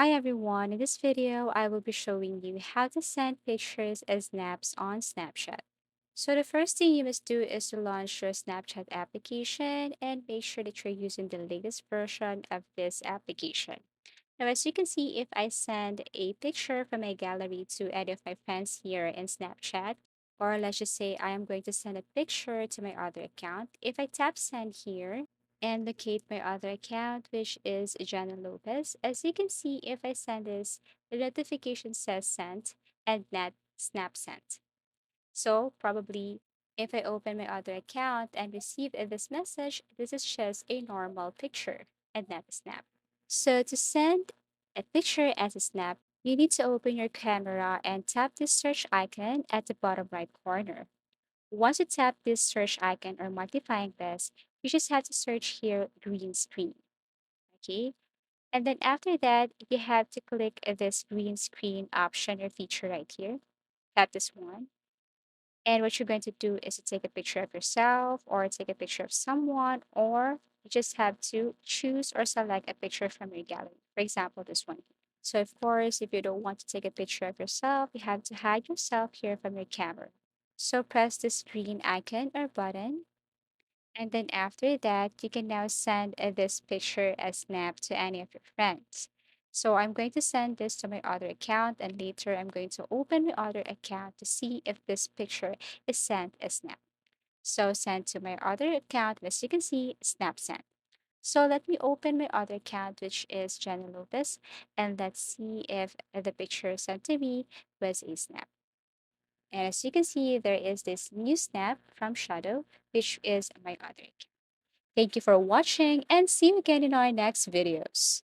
Hi everyone, in this video I will be showing you how to send pictures as snaps on Snapchat. So the first thing you must do is to launch your Snapchat application and make sure that you're using the latest version of this application. Now as you can see, if I send a picture from my gallery to any of my friends here in Snapchat, or let's just say I am going to send a picture to my other account, if I tap send here, and locate my other account, which is Jana Lopez. As you can see, if I send this, the notification says sent and not snap sent. So probably if I open my other account and receive this message, this is just a normal picture and not a snap. So to send a picture as a snap, you need to open your camera and tap this search icon at the bottom right corner. Once you tap this search icon or magnifying glass, you just have to search here green screen. Okay. And then after that, you have to click this green screen option or feature right here. Tap this one. And what you're going to do is to take a picture of yourself or take a picture of someone, or you just have to choose or select a picture from your gallery. For example, this one. So of course, if you don't want to take a picture of yourself, you have to hide yourself here from your camera. So press this green icon or button. And then after that, you can now send this picture as snap to any of your friends. So I'm going to send this to my other account, and later I'm going to open my other account to see if this picture is sent as snap. So send to my other account, as you can see, snap sent. So let me open my other account, which is Jenny Lopez, and let's see if the picture sent to me was a snap. And as you can see, there is this new snap from Shadow, which is my other account. Thank you for watching and see you again in our next videos.